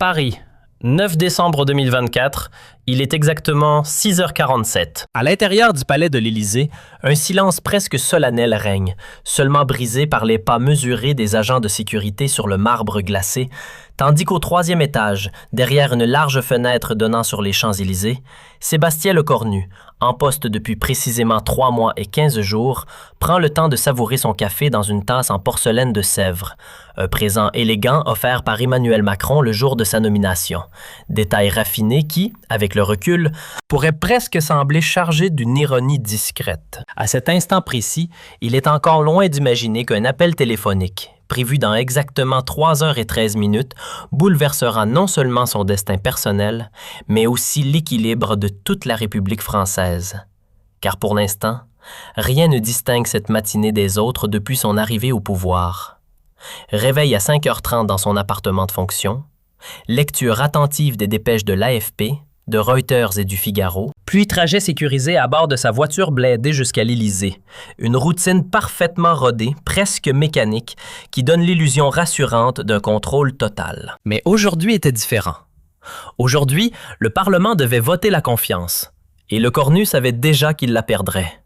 Paris, 9 décembre 2024, il est exactement 6h47. À l'intérieur du palais de l'Élysée, un silence presque solennel règne, seulement brisé par les pas mesurés des agents de sécurité sur le marbre glacé, tandis qu'au 3e étage, derrière une large fenêtre donnant sur les Champs-Élysées, Sébastien Lecornu, en poste depuis précisément 3 mois et 15 jours, prend le temps de savourer son café dans une tasse en porcelaine de Sèvres, un présent élégant offert par Emmanuel Macron le jour de sa nomination. Détail raffiné qui, avec le recul, pourrait presque sembler chargé d'une ironie discrète. À cet instant précis, il est encore loin d'imaginer qu'un appel téléphonique, prévu dans exactement 3h13, bouleversera non seulement son destin personnel, mais aussi l'équilibre de toute la République française. Car pour l'instant, rien ne distingue cette matinée des autres depuis son arrivée au pouvoir. Réveil à 5h30 dans son appartement de fonction, lecture attentive des dépêches de l'AFP, de Reuters et du Figaro, puis trajet sécurisé à bord de sa voiture blindée jusqu'à l'Élysée. Une routine parfaitement rodée, presque mécanique, qui donne l'illusion rassurante d'un contrôle total. Mais aujourd'hui était différent. Aujourd'hui, le Parlement devait voter la confiance, et Lecornu savait déjà qu'il la perdrait.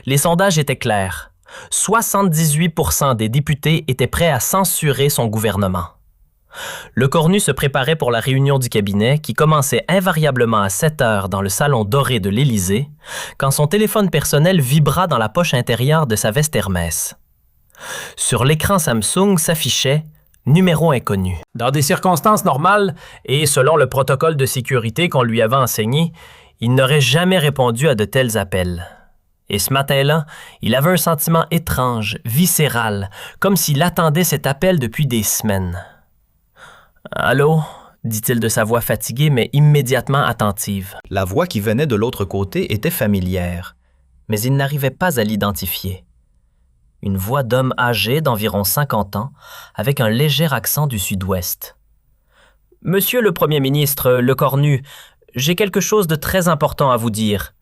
Les sondages étaient clairs. 78% des députés étaient prêts à censurer son gouvernement. Lecornu se préparait pour la réunion du cabinet qui commençait invariablement à 7h dans le salon doré de l'Élysée, quand son téléphone personnel vibra dans la poche intérieure de sa veste Hermès. Sur l'écran Samsung s'affichait « Numéro inconnu ». Dans des circonstances normales, et selon le protocole de sécurité qu'on lui avait enseigné, il n'aurait jamais répondu à de tels appels. Et ce matin-là, il avait un sentiment étrange, viscéral, comme s'il attendait cet appel depuis des semaines. « Allô ?» dit-il de sa voix fatiguée mais immédiatement attentive. La voix qui venait de l'autre côté était familière, mais il n'arrivait pas à l'identifier. Une voix d'homme âgé d'environ 50 ans, avec un léger accent du sud-ouest. « Monsieur le Premier ministre Lecornu, j'ai quelque chose de très important à vous dire.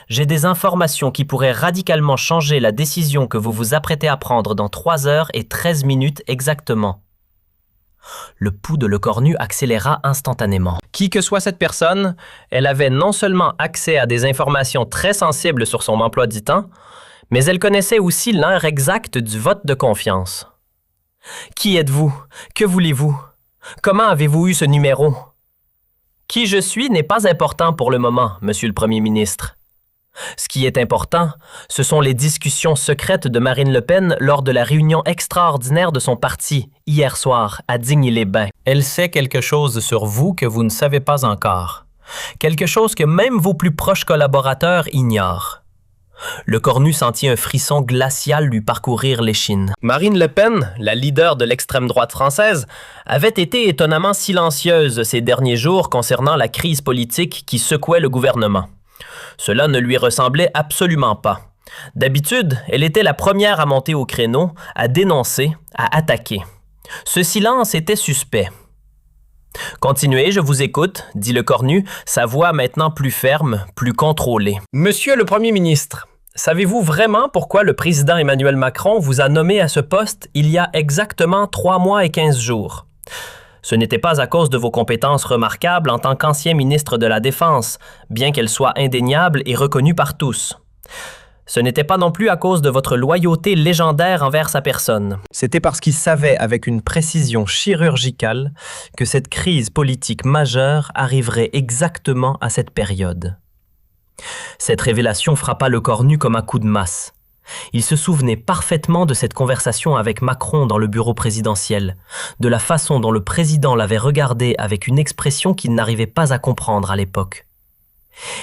J'ai des informations qui pourraient radicalement changer la décision que vous vous apprêtez à prendre dans 3h13 exactement. » Le pouls de Lecornu accéléra instantanément. Qui que soit cette personne, elle avait non seulement accès à des informations très sensibles sur son emploi du temps, mais elle connaissait aussi l'heure exacte du vote de confiance. Qui êtes-vous? Que voulez-vous? Comment avez-vous eu ce numéro? Qui je suis n'est pas important pour le moment, Monsieur le Premier ministre. Ce qui est important, ce sont les discussions secrètes de Marine Le Pen lors de la réunion extraordinaire de son parti, hier soir, à Digne-les-Bains. Elle sait quelque chose sur vous que vous ne savez pas encore. Quelque chose que même vos plus proches collaborateurs ignorent. Lecornu sentit un frisson glacial lui parcourir l'échine. Marine Le Pen, la leader de l'extrême droite française, avait été étonnamment silencieuse ces derniers jours concernant la crise politique qui secouait le gouvernement. Cela ne lui ressemblait absolument pas. D'habitude, elle était la première à monter au créneau, à dénoncer, à attaquer. Ce silence était suspect. « Continuez, je vous écoute », dit Lecornu, sa voix maintenant plus ferme, plus contrôlée. « Monsieur le Premier ministre, savez-vous vraiment pourquoi le président Emmanuel Macron vous a nommé à ce poste il y a exactement 3 mois et 15 jours? Ce n'était pas à cause de vos compétences remarquables en tant qu'ancien ministre de la Défense, bien qu'elles soient indéniables et reconnues par tous. Ce n'était pas non plus à cause de votre loyauté légendaire envers sa personne. C'était parce qu'il savait avec une précision chirurgicale que cette crise politique majeure arriverait exactement à cette période. Cette révélation frappa Lecornu comme un coup de masse. Il se souvenait parfaitement de cette conversation avec Macron dans le bureau présidentiel, de la façon dont le président l'avait regardé avec une expression qu'il n'arrivait pas à comprendre à l'époque.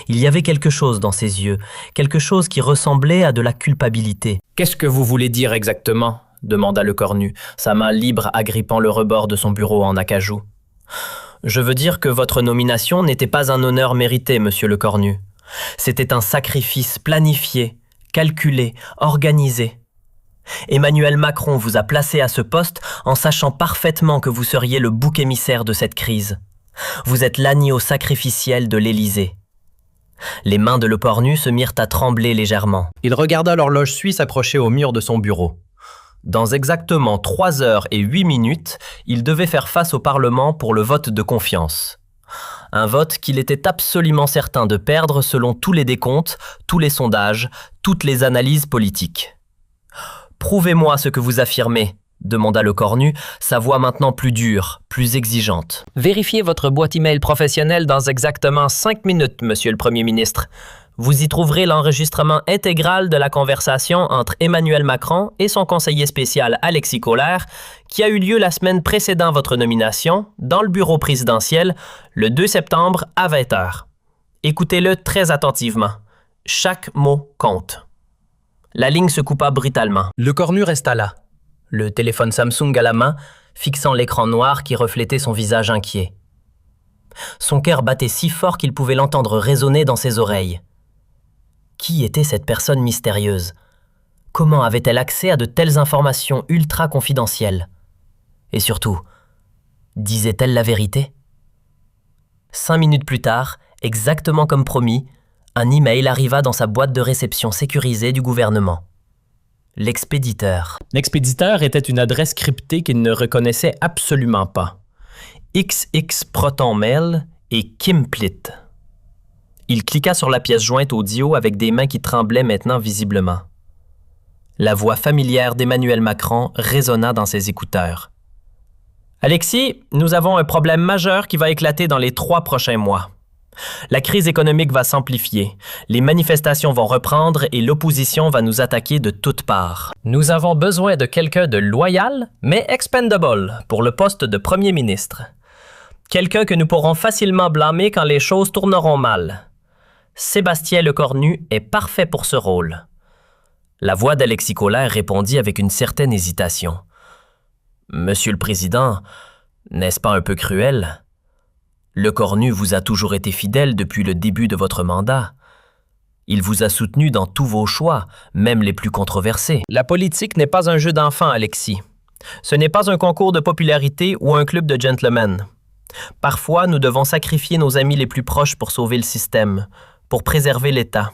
Il y avait quelque chose dans ses yeux, quelque chose qui ressemblait à de la culpabilité. « Qu'est-ce que vous voulez dire exactement ?» demanda Lecornu, sa main libre agrippant le rebord de son bureau en acajou. « Je veux dire que votre nomination n'était pas un honneur mérité, monsieur Lecornu. C'était un sacrifice planifié, calculé, organisé. Emmanuel Macron vous a placé à ce poste en sachant parfaitement que vous seriez le bouc émissaire de cette crise. Vous êtes l'agneau sacrificiel de l'Élysée. » Les mains de Lecornu se mirent à trembler légèrement. Il regarda l'horloge suisse accrochée au mur de son bureau. Dans exactement 3 heures et 8 minutes, il devait faire face au Parlement pour le vote de confiance. Un vote qu'il était absolument certain de perdre selon tous les décomptes, tous les sondages, toutes les analyses politiques. « Prouvez-moi ce que vous affirmez », demanda le cornu, sa voix maintenant plus dure, plus exigeante. « Vérifiez votre boîte email professionnelle dans exactement 5 minutes, Monsieur le Premier ministre. Vous y trouverez l'enregistrement intégral de la conversation entre Emmanuel Macron et son conseiller spécial Alexis Kohler, qui a eu lieu la semaine précédant votre nomination, dans le bureau présidentiel, le 2 septembre à 20h. Écoutez-le très attentivement. Chaque mot compte. » La ligne se coupa brutalement. Le cornu resta là, le téléphone Samsung à la main, fixant l'écran noir qui reflétait son visage inquiet. Son cœur battait si fort qu'il pouvait l'entendre résonner dans ses oreilles. Qui était cette personne mystérieuse? Comment avait-elle accès à de telles informations ultra confidentielles? Et surtout, disait-elle la vérité? 5 minutes plus tard, exactement comme promis, un email arriva dans sa boîte de réception sécurisée du gouvernement. L'expéditeur. L'expéditeur était une adresse cryptée qu'il ne reconnaissait absolument pas. XX Proton Mail et Kimplit. Il cliqua sur la pièce jointe audio avec des mains qui tremblaient maintenant visiblement. La voix familière d'Emmanuel Macron résonna dans ses écouteurs. « Alexis, nous avons un problème majeur qui va éclater dans les 3 prochains mois. La crise économique va s'amplifier, les manifestations vont reprendre et l'opposition va nous attaquer de toutes parts. Nous avons besoin de quelqu'un de loyal, mais expendable pour le poste de Premier ministre. Quelqu'un que nous pourrons facilement blâmer quand les choses tourneront mal. Sébastien Lecornu est parfait pour ce rôle. » La voix d'Alexis Kohler répondit avec une certaine hésitation. « Monsieur le Président, n'est-ce pas un peu cruel? Lecornu vous a toujours été fidèle depuis le début de votre mandat. Il vous a soutenu dans tous vos choix, même les plus controversés. La politique n'est pas un jeu d'enfants, Alexis. Ce n'est pas un concours de popularité ou un club de gentlemen. Parfois, nous devons sacrifier nos amis les plus proches pour sauver le système, pour préserver l'État.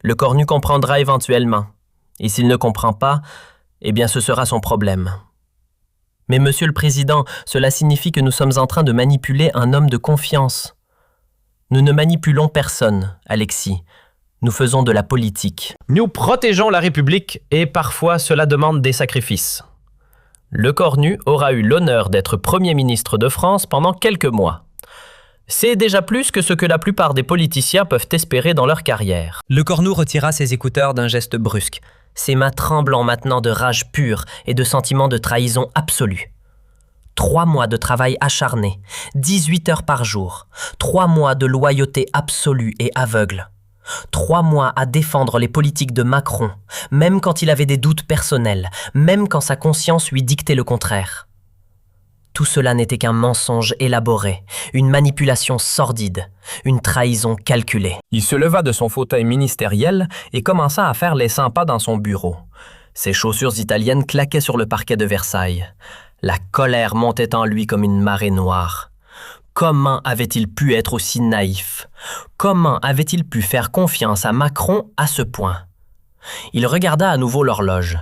Lecornu comprendra éventuellement, et s'il ne comprend pas, eh bien ce sera son problème. Mais Monsieur le Président, cela signifie que nous sommes en train de manipuler un homme de confiance. Nous ne manipulons personne, Alexis. Nous faisons de la politique. Nous protégeons la République et parfois cela demande des sacrifices. Lecornu aura eu l'honneur d'être Premier ministre de France pendant quelques mois. C'est déjà plus que ce que la plupart des politiciens peuvent espérer dans leur carrière. Lecornu retira ses écouteurs d'un geste brusque. Ses mains tremblant maintenant de rage pure et de sentiment de trahison absolue. 3 mois de travail acharné, 18 heures par jour, 3 mois de loyauté absolue et aveugle. 3 mois à défendre les politiques de Macron, même quand il avait des doutes personnels, même quand sa conscience lui dictait le contraire. Tout cela n'était qu'un mensonge élaboré, une manipulation sordide, une trahison calculée. Il se leva de son fauteuil ministériel et commença à faire les 100 pas dans son bureau. Ses chaussures italiennes claquaient sur le parquet de Versailles. La colère montait en lui comme une marée noire. Comment avait-il pu être aussi naïf? Comment avait-il pu faire confiance à Macron à ce point? Il regarda à nouveau l'horloge.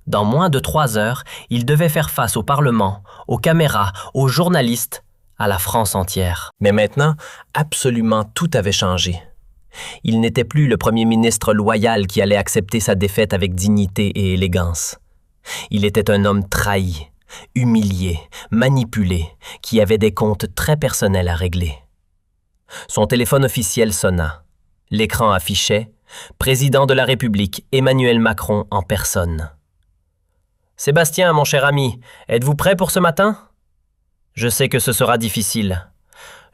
Dans moins de 3 heures, il devait faire face au Parlement, aux caméras, aux journalistes, à la France entière. Mais maintenant, absolument tout avait changé. Il n'était plus le Premier ministre loyal qui allait accepter sa défaite avec dignité et élégance. Il était un homme trahi, humilié, manipulé, qui avait des comptes très personnels à régler. Son téléphone officiel sonna. L'écran affichait « Président de la République, Emmanuel Macron en personne ». « Sébastien, mon cher ami, êtes-vous prêt pour ce matin? Je sais que ce sera difficile.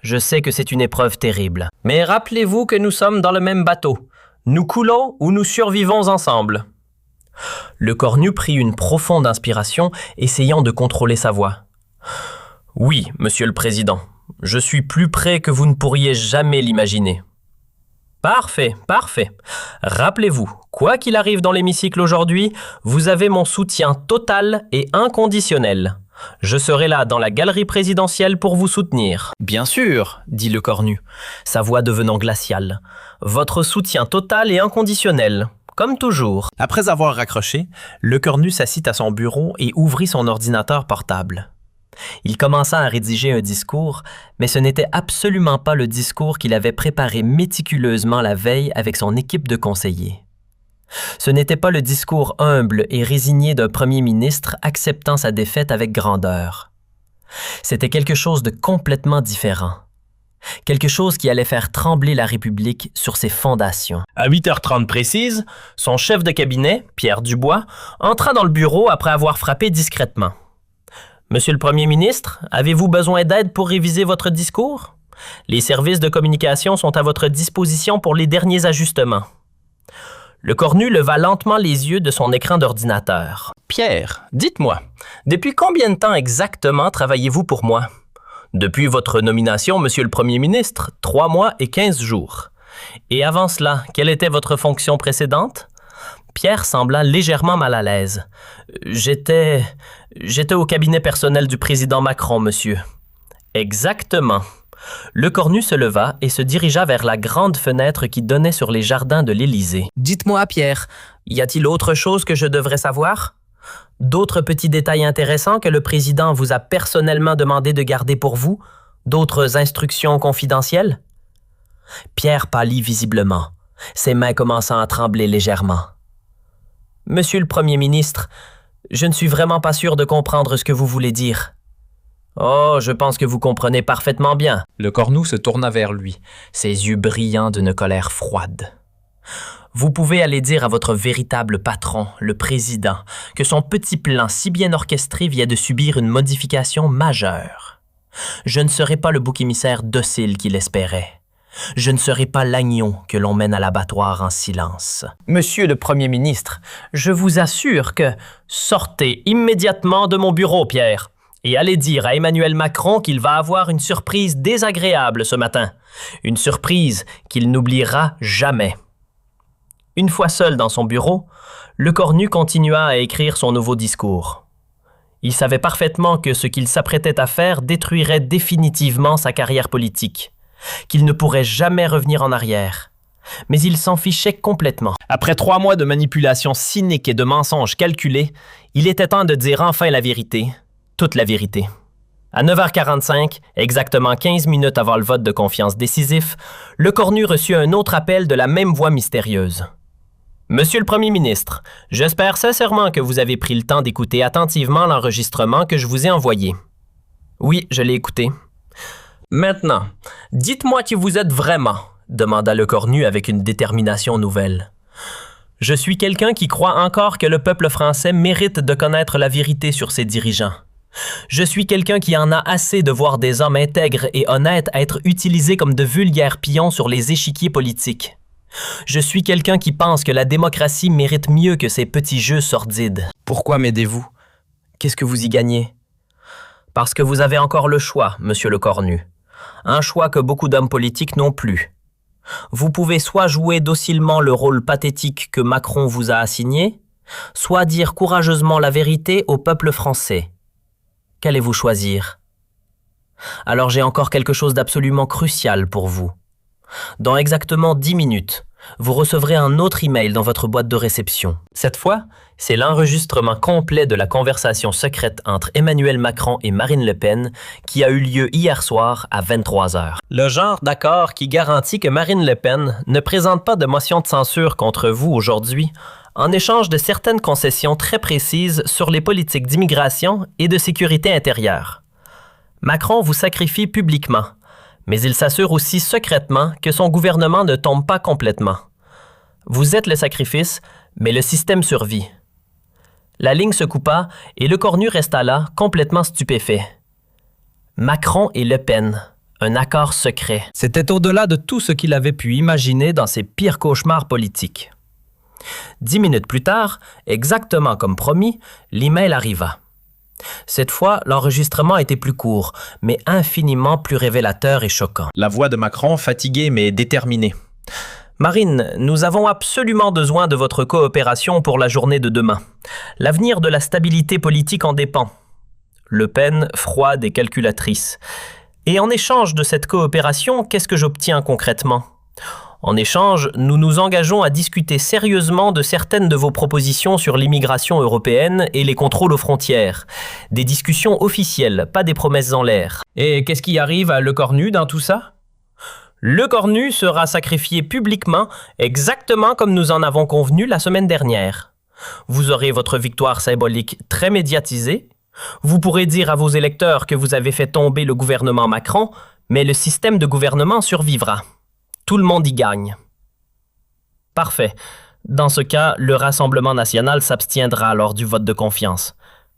Je sais que c'est une épreuve terrible. Mais rappelez-vous que nous sommes dans le même bateau. Nous coulons ou nous survivons ensemble. » Lecornu prit une profonde inspiration, essayant de contrôler sa voix. « Oui, Monsieur le Président, je suis plus près que vous ne pourriez jamais l'imaginer. » Parfait, parfait. Rappelez-vous, quoi qu'il arrive dans l'hémicycle aujourd'hui, vous avez mon soutien total et inconditionnel. Je serai là dans la galerie présidentielle pour vous soutenir. « Bien sûr, » dit Lecornu, sa voix devenant glaciale. « Votre soutien total et inconditionnel. comme toujours. Après avoir raccroché, Lecornu s'assit à son bureau et ouvrit son ordinateur portable. Il commença à rédiger un discours, mais ce n'était absolument pas le discours qu'il avait préparé méticuleusement la veille avec son équipe de conseillers. Ce n'était pas le discours humble et résigné d'un premier ministre acceptant sa défaite avec grandeur. C'était quelque chose de complètement différent. Quelque chose qui allait faire trembler la République sur ses fondations. À 8h30 précise, son chef de cabinet, Pierre Dubois, entra dans le bureau après avoir frappé discrètement. « Monsieur le Premier ministre, avez-vous besoin d'aide pour réviser votre discours? Les services de communication sont à votre disposition pour les derniers ajustements. » Lecornu leva lentement les yeux de son écran d'ordinateur. « Pierre, dites-moi, depuis combien de temps exactement travaillez-vous pour moi? » Depuis votre nomination, Monsieur le Premier ministre, 3 mois et 15 jours. Et avant cela, quelle était votre fonction précédente? Pierre sembla légèrement mal à l'aise. J'étais au cabinet personnel du président Macron, monsieur. Exactement. Lecornu se leva et se dirigea vers la grande fenêtre qui donnait sur les jardins de l'Élysée. Dites-moi, Pierre, y a-t-il autre chose que je devrais savoir? D'autres petits détails intéressants que le président vous a personnellement demandé de garder pour vous? D'autres instructions confidentielles? Pierre pâlit visiblement, ses mains commençant à trembler légèrement. Monsieur le Premier ministre, je ne suis vraiment pas sûr de comprendre ce que vous voulez dire. Oh, je pense que vous comprenez parfaitement bien. Lecornu se tourna vers lui, ses yeux brillants d'une colère froide. Vous pouvez aller dire à votre véritable patron, le président, que son petit plan si bien orchestré vient de subir une modification majeure. Je ne serai pas le bouc émissaire docile qu'il espérait. Je ne serai pas l'agneau que l'on mène à l'abattoir en silence. Monsieur le Premier ministre, je vous assure que... Sortez immédiatement de mon bureau, Pierre, et allez dire à Emmanuel Macron qu'il va avoir une surprise désagréable ce matin. Une surprise qu'il n'oubliera jamais. Une fois seul dans son bureau, Lecornu continua à écrire son nouveau discours. Il savait parfaitement que ce qu'il s'apprêtait à faire détruirait définitivement sa carrière politique, qu'il ne pourrait jamais revenir en arrière. Mais il s'en fichait complètement. Après 3 mois de manipulation cynique et de mensonges calculés, il était temps de dire enfin la vérité, toute la vérité. À 9h45, exactement 15 minutes avant le vote de confiance décisif, Lecornu reçut un autre appel de la même voix mystérieuse. Monsieur le Premier ministre, j'espère sincèrement que vous avez pris le temps d'écouter attentivement l'enregistrement que je vous ai envoyé. Oui, je l'ai écouté. Maintenant, dites-moi qui vous êtes vraiment, demanda Lecornu avec une détermination nouvelle. Je suis quelqu'un qui croit encore que le peuple français mérite de connaître la vérité sur ses dirigeants. Je suis quelqu'un qui en a assez de voir des hommes intègres et honnêtes être utilisés comme de vulgaires pions sur les échiquiers politiques. Je suis quelqu'un qui pense que la démocratie mérite mieux que ces petits jeux sordides. Pourquoi m'aidez-vous? Qu'est-ce que vous y gagnez? Parce que vous avez encore le choix, monsieur Lecornu. Un choix que beaucoup d'hommes politiques n'ont plus. Vous pouvez soit jouer docilement le rôle pathétique que Macron vous a assigné, soit dire courageusement la vérité au peuple français. Qu'allez-vous choisir? Alors j'ai encore quelque chose d'absolument crucial pour vous. Dans exactement 10 minutes, vous recevrez un autre email dans votre boîte de réception. Cette fois, c'est l'enregistrement complet de la conversation secrète entre Emmanuel Macron et Marine Le Pen qui a eu lieu hier soir à 23h. Le genre d'accord qui garantit que Marine Le Pen ne présente pas de motion de censure contre vous aujourd'hui en échange de certaines concessions très précises sur les politiques d'immigration et de sécurité intérieure. Macron vous sacrifie publiquement, mais il s'assure aussi secrètement que son gouvernement ne tombe pas complètement. Vous êtes le sacrifice, mais le système survit. La ligne se coupa et Lecornu resta là, complètement stupéfait. Macron et Le Pen, un accord secret. C'était au-delà de tout ce qu'il avait pu imaginer dans ses pires cauchemars politiques. 10 minutes plus tard, exactement comme promis, l'email arriva. Cette fois, l'enregistrement était plus court, mais infiniment plus révélateur et choquant. La voix de Macron, fatiguée mais déterminée. « Marine, nous avons absolument besoin de votre coopération pour la journée de demain. L'avenir de la stabilité politique en dépend. » Le Pen, froide et calculatrice. « Et en échange de cette coopération, qu'est-ce que j'obtiens concrètement? En échange, nous nous engageons à discuter sérieusement de certaines de vos propositions sur l'immigration européenne et les contrôles aux frontières. Des discussions officielles, pas des promesses en l'air. Et qu'est-ce qui arrive à Le Cornu dans tout ça? Le Cornu sera sacrifié publiquement, exactement comme nous en avons convenu la semaine dernière. Vous aurez votre victoire symbolique très médiatisée. Vous pourrez dire à vos électeurs que vous avez fait tomber le gouvernement Macron, mais le système de gouvernement survivra. Tout le monde y gagne. Parfait. Dans ce cas, le Rassemblement national s'abstiendra lors du vote de confiance.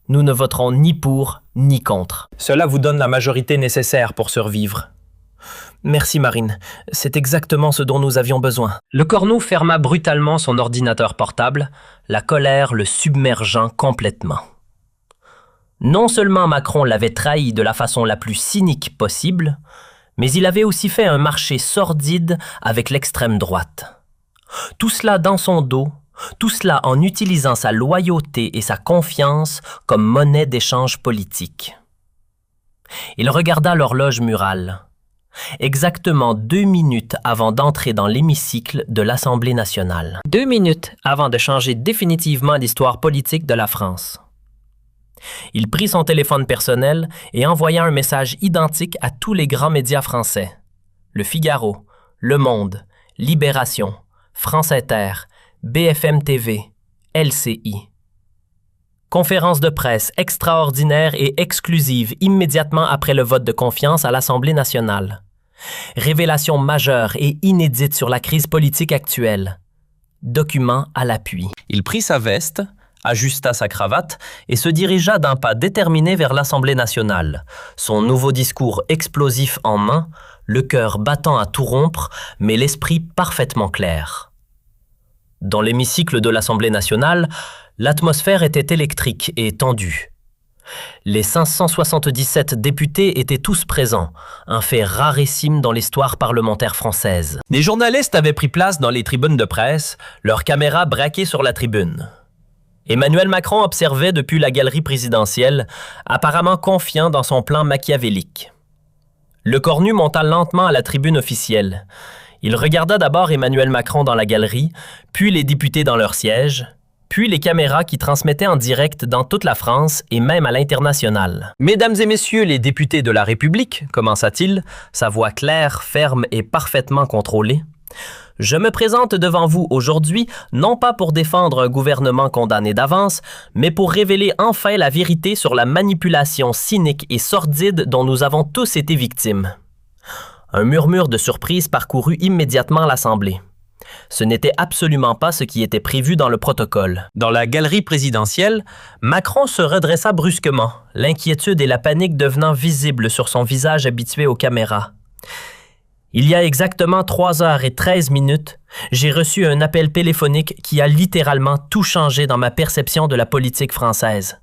Nous ne voterons ni pour ni contre. Cela vous donne la majorité nécessaire pour survivre. Merci Marine, c'est exactement ce dont nous avions besoin. Le Cornu ferma brutalement son ordinateur portable, la colère le submergeant complètement. Non seulement Macron l'avait trahi de la façon la plus cynique possible, mais il avait aussi fait un marché sordide avec l'extrême droite. Tout cela dans son dos, tout cela en utilisant sa loyauté et sa confiance comme monnaie d'échange politique. Il regarda l'horloge murale. Exactement 2 minutes avant d'entrer dans l'hémicycle de l'Assemblée nationale. 2 minutes avant de changer définitivement l'histoire politique de la France. Il prit son téléphone personnel et envoya un message identique à tous les grands médias français. Le Figaro, Le Monde, Libération, France Inter, BFM TV, LCI. Conférence de presse extraordinaire et exclusive immédiatement après le vote de confiance à l'Assemblée nationale. Révélation majeure et inédite sur la crise politique actuelle. Document à l'appui. Il prit sa veste, ajusta sa cravate et se dirigea d'un pas déterminé vers l'Assemblée nationale, son nouveau discours explosif en main, le cœur battant à tout rompre, mais l'esprit parfaitement clair. Dans l'hémicycle de l'Assemblée nationale, l'atmosphère était électrique et tendue. Les 577 députés étaient tous présents, un fait rarissime dans l'histoire parlementaire française. Des journalistes avaient pris place dans les tribunes de presse, leurs caméras braquées sur la tribune. Emmanuel Macron observait depuis la galerie présidentielle, apparemment confiant dans son plan machiavélique. Le Cornu monta lentement à la tribune officielle. Il regarda d'abord Emmanuel Macron dans la galerie, puis les députés dans leurs sièges, puis les caméras qui transmettaient en direct dans toute la France et même à l'international. « Mesdames et messieurs les députés de la République, commença-t-il, sa voix claire, ferme et parfaitement contrôlée, je me présente devant vous aujourd'hui, non pas pour défendre un gouvernement condamné d'avance, mais pour révéler enfin la vérité sur la manipulation cynique et sordide dont nous avons tous été victimes. » Un murmure de surprise parcourut immédiatement l'Assemblée. Ce n'était absolument pas ce qui était prévu dans le protocole. Dans la galerie présidentielle, Macron se redressa brusquement, l'inquiétude et la panique devenant visibles sur son visage habitué aux caméras. Il y a exactement 3h13 minutes, j'ai reçu un appel téléphonique qui a littéralement tout changé dans ma perception de la politique française.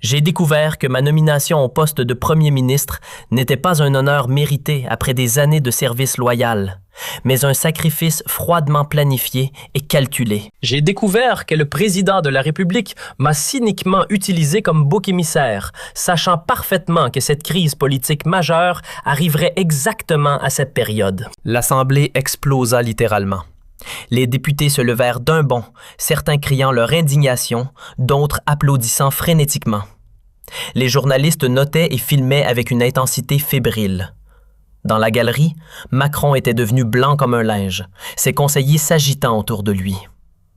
J'ai découvert que ma nomination au poste de Premier ministre n'était pas un honneur mérité après des années de service loyal, mais un sacrifice froidement planifié et calculé. J'ai découvert que le président de la République m'a cyniquement utilisé comme bouc émissaire, sachant parfaitement que cette crise politique majeure arriverait exactement à cette période. L'Assemblée explosa littéralement. Les députés se levèrent d'un bond, certains criant leur indignation, d'autres applaudissant frénétiquement. Les journalistes notaient et filmaient avec une intensité fébrile. Dans la galerie, Macron était devenu blanc comme un linge, ses conseillers s'agitant autour de lui.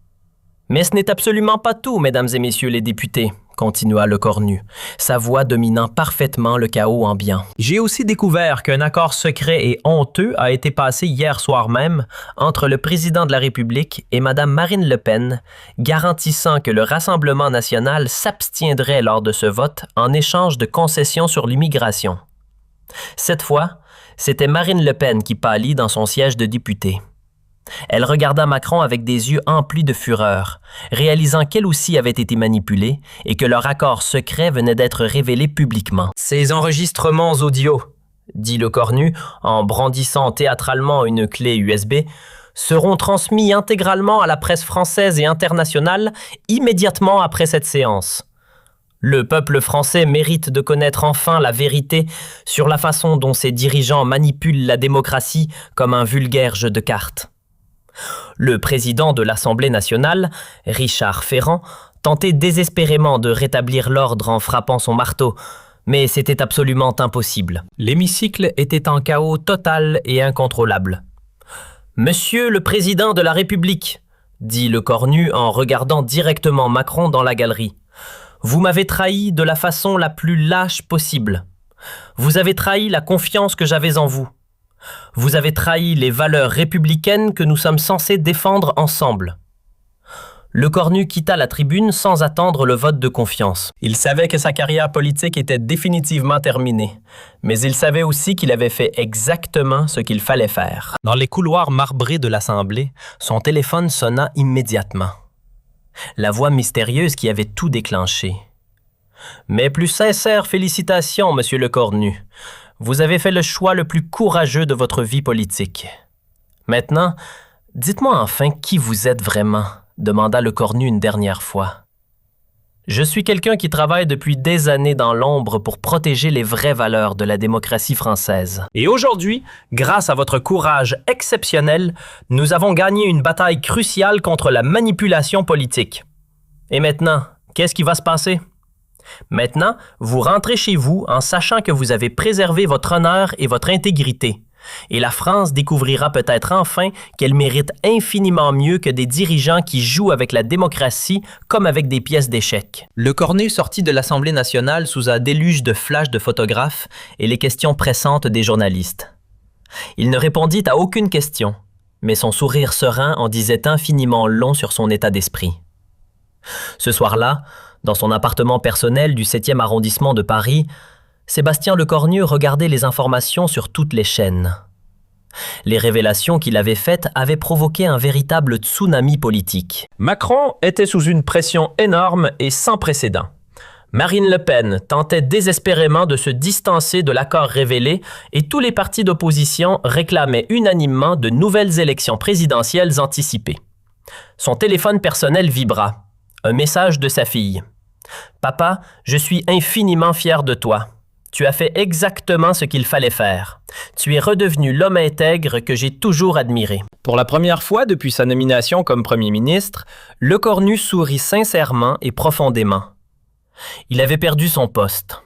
« Mais ce n'est absolument pas tout, mesdames et messieurs les députés, » continua Le Cornu, sa voix dominant parfaitement le chaos ambiant. « J'ai aussi découvert qu'un accord secret et honteux a été passé hier soir même entre le président de la République et Mme Marine Le Pen, garantissant que le Rassemblement national s'abstiendrait lors de ce vote en échange de concessions sur l'immigration. Cette fois, c'était Marine Le Pen qui pâlit dans son siège de député. Elle regarda Macron avec des yeux emplis de fureur, réalisant qu'elle aussi avait été manipulée et que leur accord secret venait d'être révélé publiquement. « Ces enregistrements audio, » dit Le Cornu en brandissant théâtralement une clé USB, « seront transmis intégralement à la presse française et internationale immédiatement après cette séance. » Le peuple français mérite de connaître enfin la vérité sur la façon dont ses dirigeants manipulent la démocratie comme un vulgaire jeu de cartes. Le président de l'Assemblée nationale, Richard Ferrand, tentait désespérément de rétablir l'ordre en frappant son marteau, mais c'était absolument impossible. L'hémicycle était en chaos total et incontrôlable. « Monsieur le Président de la République », dit le cornu en regardant directement Macron dans la galerie, « vous m'avez trahi de la façon la plus lâche possible. Vous avez trahi la confiance que j'avais en vous. Vous avez trahi les valeurs républicaines que nous sommes censés défendre ensemble. » Le cornu quitta la tribune sans attendre le vote de confiance. Il savait que sa carrière politique était définitivement terminée, mais il savait aussi qu'il avait fait exactement ce qu'il fallait faire. Dans les couloirs marbrés de l'Assemblée, son téléphone sonna immédiatement. La voix mystérieuse qui avait tout déclenché. « Mes plus sincères félicitations, monsieur le cornu. Vous avez fait le choix le plus courageux de votre vie politique. Maintenant, dites-moi enfin qui vous êtes vraiment, demanda le cornu une dernière fois. Je suis quelqu'un qui travaille depuis des années dans l'ombre pour protéger les vraies valeurs de la démocratie française. Et aujourd'hui, grâce à votre courage exceptionnel, nous avons gagné une bataille cruciale contre la manipulation politique. Et maintenant, qu'est-ce qui va se passer? Maintenant, vous rentrez chez vous en sachant que vous avez préservé votre honneur et votre intégrité. Et la France découvrira peut-être enfin qu'elle mérite infiniment mieux que des dirigeants qui jouent avec la démocratie comme avec des pièces d'échecs. Le cornu sortit de l'Assemblée nationale sous un déluge de flashs de photographes et les questions pressantes des journalistes. Il ne répondit à aucune question, mais son sourire serein en disait infiniment long sur son état d'esprit. Ce soir-là, dans son appartement personnel du 7e arrondissement de Paris, Sébastien Lecornu regardait les informations sur toutes les chaînes. Les révélations qu'il avait faites avaient provoqué un véritable tsunami politique. Macron était sous une pression énorme et sans précédent. Marine Le Pen tentait désespérément de se distancer de l'accord révélé et tous les partis d'opposition réclamaient unanimement de nouvelles élections présidentielles anticipées. Son téléphone personnel vibra. Un message de sa fille. « Papa, je suis infiniment fier de toi. Tu as fait exactement ce qu'il fallait faire. Tu es redevenu l'homme intègre que j'ai toujours admiré. » Pour la première fois depuis sa nomination comme Premier ministre, Lecornu sourit sincèrement et profondément. Il avait perdu son poste.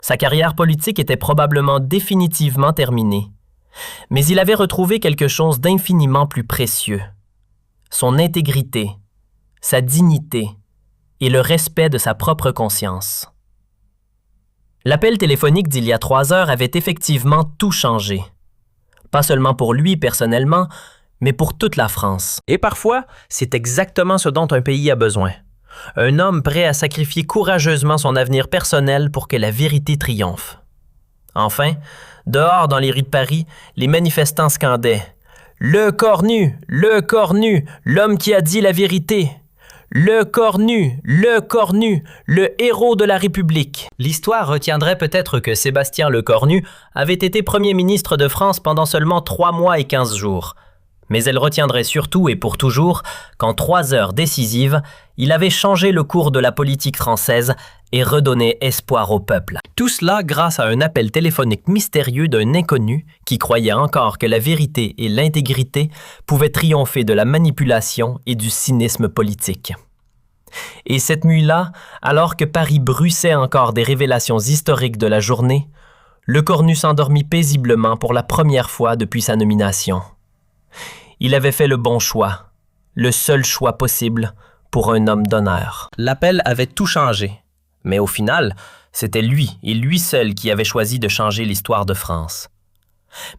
Sa carrière politique était probablement définitivement terminée. Mais il avait retrouvé quelque chose d'infiniment plus précieux. Son intégrité, sa dignité et le respect de sa propre conscience. L'appel téléphonique d'il y a 3 heures avait effectivement tout changé. Pas seulement pour lui personnellement, mais pour toute la France. Et parfois, c'est exactement ce dont un pays a besoin. Un homme prêt à sacrifier courageusement son avenir personnel pour que la vérité triomphe. Enfin, dehors dans les rues de Paris, les manifestants scandaient « Le cornu! Le cornu! L'homme qui a dit la vérité! » Le cornu, le héros de la République. L'histoire retiendrait peut-être que Sébastien Lecornu avait été Premier ministre de France pendant seulement 3 mois et 15 jours. Mais elle retiendrait surtout et pour toujours qu'en 3 heures décisives, il avait changé le cours de la politique française et redonné espoir au peuple. Tout cela grâce à un appel téléphonique mystérieux d'un inconnu qui croyait encore que la vérité et l'intégrité pouvaient triompher de la manipulation et du cynisme politique. Et cette nuit-là, alors que Paris bruissait encore des révélations historiques de la journée, Lecornu s'endormit paisiblement pour la première fois depuis sa nomination. Il avait fait le bon choix, le seul choix possible pour un homme d'honneur. L'appel avait tout changé, mais au final, c'était lui et lui seul qui avait choisi de changer l'histoire de France.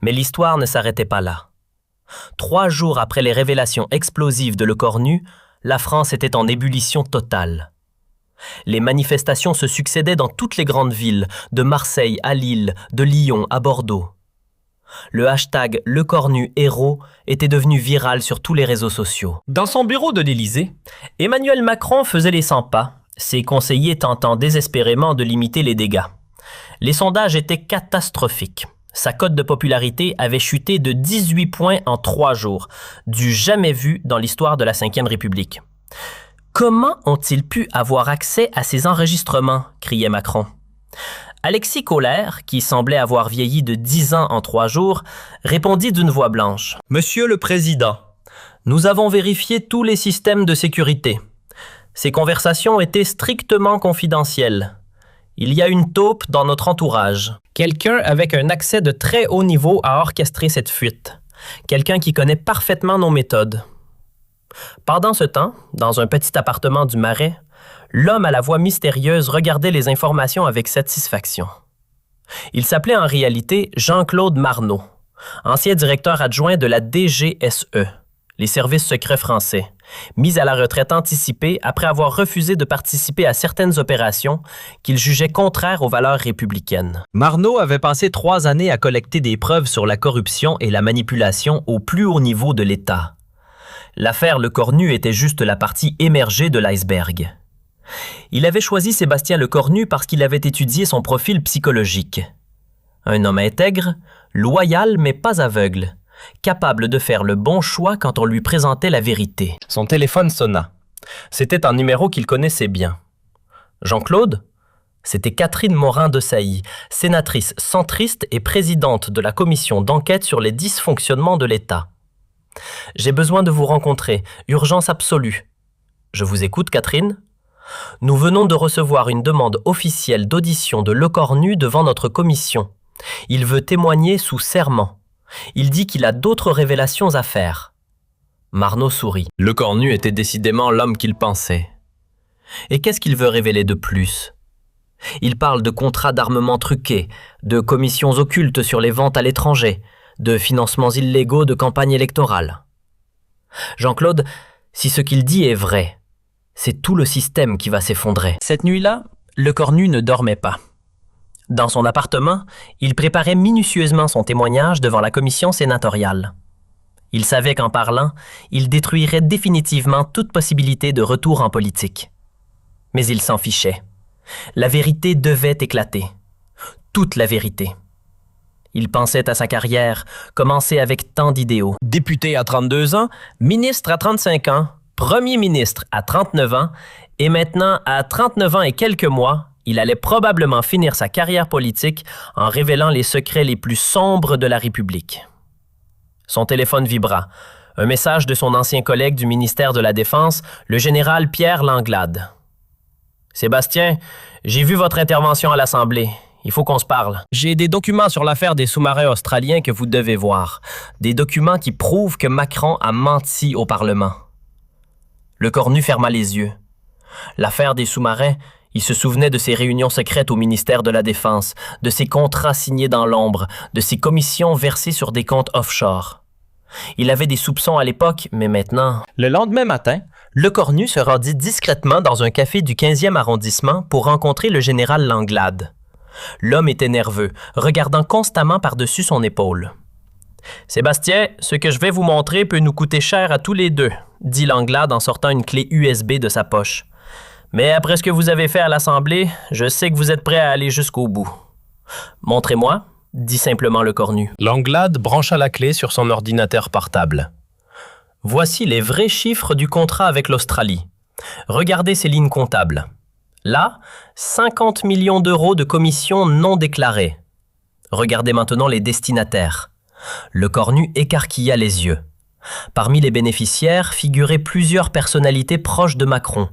Mais l'histoire ne s'arrêtait pas là. 3 jours après les révélations explosives de Lecornu, la France était en ébullition totale. Les manifestations se succédaient dans toutes les grandes villes, de Marseille à Lille, de Lyon à Bordeaux. Le hashtag Lecornu héros était devenu viral sur tous les réseaux sociaux. Dans son bureau de l'Élysée, Emmanuel Macron faisait les 100 pas, ses conseillers tentant désespérément de limiter les dégâts. Les sondages étaient catastrophiques. Sa cote de popularité avait chuté de 18 points en 3 jours, du jamais vu dans l'histoire de la Ve République. Comment ont-ils pu avoir accès à ces enregistrements? Criait Macron. Alexis Colère, qui semblait avoir vieilli de 10 ans en 3 jours, répondit d'une voix blanche. « Monsieur le Président, nous avons vérifié tous les systèmes de sécurité. Ces conversations étaient strictement confidentielles. Il y a une taupe dans notre entourage. Quelqu'un avec un accès de très haut niveau a orchestré cette fuite. Quelqu'un qui connaît parfaitement nos méthodes. » Pendant ce temps, dans un petit appartement du Marais, l'homme à la voix mystérieuse regardait les informations avec satisfaction. Il s'appelait en réalité Jean-Claude Marneau, ancien directeur adjoint de la DGSE, les services secrets français, mis à la retraite anticipée après avoir refusé de participer à certaines opérations qu'il jugeait contraires aux valeurs républicaines. Marneau avait passé 3 années à collecter des preuves sur la corruption et la manipulation au plus haut niveau de l'État. L'affaire Lecornu était juste la partie émergée de l'iceberg. Il avait choisi Sébastien Lecornu parce qu'il avait étudié son profil psychologique. Un homme intègre, loyal mais pas aveugle, capable de faire le bon choix quand on lui présentait la vérité. Son téléphone sonna. C'était un numéro qu'il connaissait bien. Jean-Claude? C'était Catherine Morin-Desailly, sénatrice centriste et présidente de la commission d'enquête sur les dysfonctionnements de l'État. « J'ai besoin de vous rencontrer. Urgence absolue. »« Je vous écoute, Catherine. » « Nous venons de recevoir une demande officielle d'audition de Lecornu devant notre commission. Il veut témoigner sous serment. Il dit qu'il a d'autres révélations à faire. » Marneau sourit. Lecornu était décidément l'homme qu'il pensait. Et qu'est-ce qu'il veut révéler de plus? Il parle de contrats d'armement truqués, de commissions occultes sur les ventes à l'étranger, de financements illégaux de campagne électorale. Jean-Claude, si ce qu'il dit est vrai, c'est tout le système qui va s'effondrer. Cette nuit-là, Lecornu ne dormait pas. Dans son appartement, il préparait minutieusement son témoignage devant la commission sénatoriale. Il savait qu'en parlant, il détruirait définitivement toute possibilité de retour en politique. Mais il s'en fichait. La vérité devait éclater. Toute la vérité. Il pensait à sa carrière, commencée avec tant d'idéaux. Député à 32 ans, ministre à 35 ans, premier ministre à 39 ans, et maintenant, à 39 ans et quelques mois, il allait probablement finir sa carrière politique en révélant les secrets les plus sombres de la République. Son téléphone vibra. Un message de son ancien collègue du ministère de la Défense, le général Pierre Langlade. « Sébastien, j'ai vu votre intervention à l'Assemblée. Il faut qu'on se parle. J'ai des documents sur l'affaire des sous-marins australiens que vous devez voir. Des documents qui prouvent que Macron a menti au Parlement. » Lecornu ferma les yeux. L'affaire des sous-marins, il se souvenait de ses réunions secrètes au ministère de la Défense, de ses contrats signés dans l'ombre, de ses commissions versées sur des comptes offshore. Il avait des soupçons à l'époque, mais maintenant... Le lendemain matin, Lecornu se rendit discrètement dans un café du 15e arrondissement pour rencontrer le général Langlade. L'homme était nerveux, regardant constamment par-dessus son épaule. « Sébastien, ce que je vais vous montrer peut nous coûter cher à tous les deux, » dit Langlade en sortant une clé USB de sa poche. « Mais après ce que vous avez fait à l'Assemblée, je sais que vous êtes prêt à aller jusqu'au bout. »« Montrez-moi, » dit simplement Lecornu. Langlade brancha la clé sur son ordinateur portable. « Voici les vrais chiffres du contrat avec l'Australie. Regardez ces lignes comptables. Là, 50 millions d'euros de commissions non déclarées. Regardez maintenant les destinataires. » Lecornu écarquilla les yeux. Parmi les bénéficiaires figuraient plusieurs personnalités proches de Macron,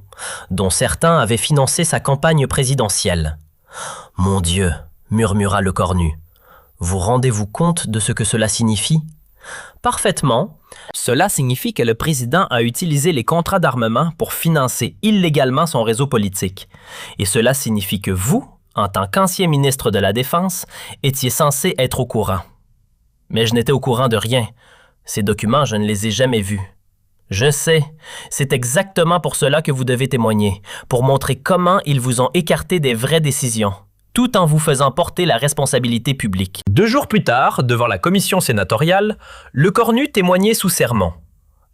dont certains avaient financé sa campagne présidentielle. « Mon Dieu !» murmura Lecornu. « Vous rendez-vous compte de ce que cela signifie ?»« Parfaitement. Cela signifie que le président a utilisé les contrats d'armement pour financer illégalement son réseau politique. Et cela signifie que vous, en tant qu'ancien ministre de la Défense, étiez censé être au courant. Mais je n'étais au courant de rien. Ces documents, je ne les ai jamais vus. Je sais, c'est exactement pour cela que vous devez témoigner, pour montrer comment ils vous ont écarté des vraies décisions, tout en vous faisant porter la responsabilité publique. 2 jours plus tard, devant la commission sénatoriale, Lecornu témoignait sous serment.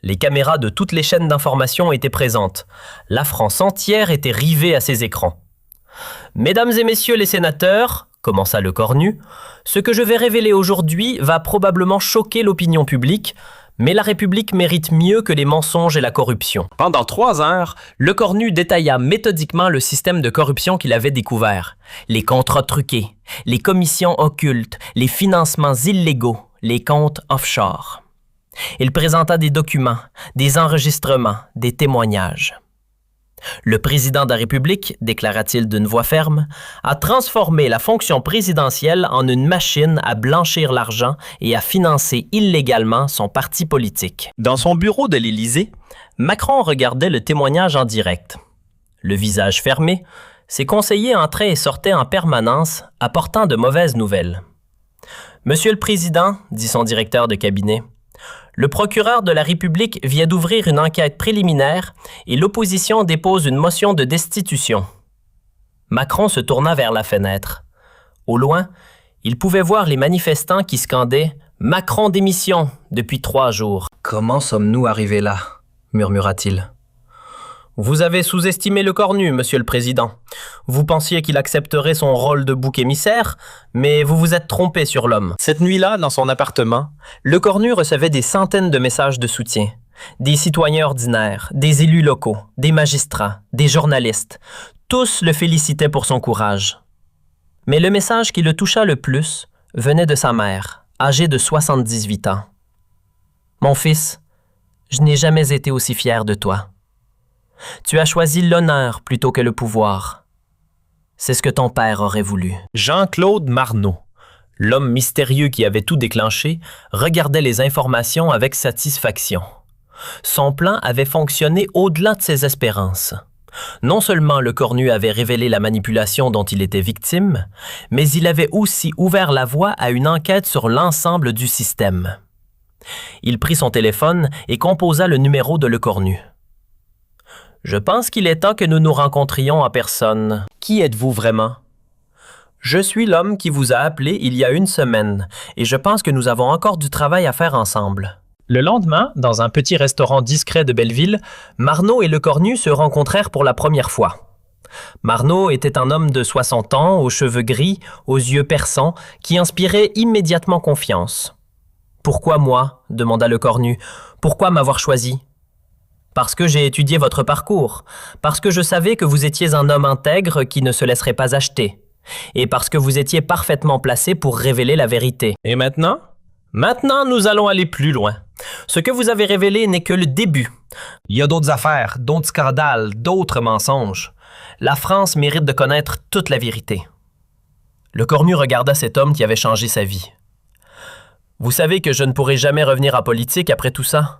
Les caméras de toutes les chaînes d'information étaient présentes. La France entière était rivée à ses écrans. « Mesdames et messieurs les sénateurs, commença Lecornu, « ce que je vais révéler aujourd'hui va probablement choquer l'opinion publique, mais la République mérite mieux que les mensonges et la corruption. » Pendant 3 heures, Lecornu détailla méthodiquement le système de corruption qu'il avait découvert. Les contrats truqués, les commissions occultes, les financements illégaux, les comptes offshore. Il présenta des documents, des enregistrements, des témoignages. Le président de la République, déclara-t-il d'une voix ferme, a transformé la fonction présidentielle en une machine à blanchir l'argent et à financer illégalement son parti politique. Dans son bureau de l'Élysée, Macron regardait le témoignage en direct. Le visage fermé, ses conseillers entraient et sortaient en permanence, apportant de mauvaises nouvelles. « Monsieur le Président, dit son directeur de cabinet, le procureur de la République vient d'ouvrir une enquête préliminaire et l'opposition dépose une motion de destitution. » Macron se tourna vers la fenêtre. Au loin, il pouvait voir les manifestants qui scandaient « Macron démission » depuis 3 jours. « Comment sommes-nous arrivés là ?» murmura-t-il. « Vous avez sous-estimé Lecornu, Monsieur le Président. Vous pensiez qu'il accepterait son rôle de bouc émissaire, mais vous vous êtes trompé sur l'homme. » Cette nuit-là, dans son appartement, Lecornu recevait des centaines de messages de soutien. Des citoyens ordinaires, des élus locaux, des magistrats, des journalistes. Tous le félicitaient pour son courage. Mais le message qui le toucha le plus venait de sa mère, âgée de 78 ans. « Mon fils, je n'ai jamais été aussi fier de toi. Tu as choisi l'honneur plutôt que le pouvoir. C'est ce que ton père aurait voulu. » Jean-Claude Marneau, l'homme mystérieux qui avait tout déclenché, regardait les informations avec satisfaction. Son plan avait fonctionné au-delà de ses espérances. Non seulement Lecornu avait révélé la manipulation dont il était victime, mais il avait aussi ouvert la voie à une enquête sur l'ensemble du système. Il prit son téléphone et composa le numéro de Lecornu. « Je pense qu'il est temps que nous nous rencontrions en personne. Qui êtes-vous vraiment? »« Je suis l'homme qui vous a appelé il y a 1 semaine et je pense que nous avons encore du travail à faire ensemble. » Le lendemain, dans un petit restaurant discret de Belleville, Marneau et Lecornu se rencontrèrent pour la première fois. Marneau était un homme de 60 ans, aux cheveux gris, aux yeux perçants, qui inspirait immédiatement confiance. « Pourquoi moi ?» demanda Lecornu. « Pourquoi m'avoir choisi ?»« Parce que j'ai étudié votre parcours, parce que je savais que vous étiez un homme intègre qui ne se laisserait pas acheter, et parce que vous étiez parfaitement placé pour révéler la vérité. Et maintenant? Maintenant, nous allons aller plus loin. Ce que vous avez révélé n'est que le début. Il y a d'autres affaires, d'autres scandales, d'autres mensonges. La France mérite de connaître toute la vérité. » Lecornu regarda cet homme qui avait changé sa vie. « Vous savez que je ne pourrai jamais revenir en politique après tout ça? »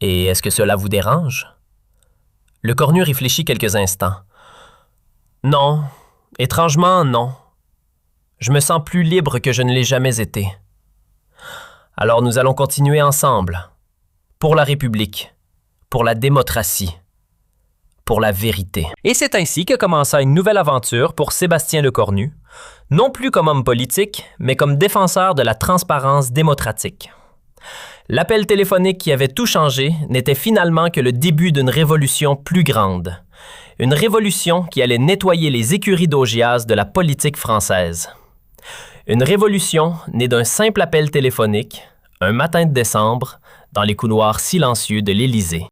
« Et est-ce que cela vous dérange? » Lecornu réfléchit quelques instants. « Non, étrangement, non. Je me sens plus libre que je ne l'ai jamais été. Alors nous allons continuer ensemble, pour la République, pour la démocratie, pour la vérité. » Et c'est ainsi que commença une nouvelle aventure pour Sébastien Lecornu, non plus comme homme politique, mais comme défenseur de la transparence démocratique. L'appel téléphonique qui avait tout changé n'était finalement que le début d'une révolution plus grande. Une révolution qui allait nettoyer les écuries d'Augias de la politique française. Une révolution née d'un simple appel téléphonique, un matin de décembre, dans les couloirs silencieux de l'Élysée.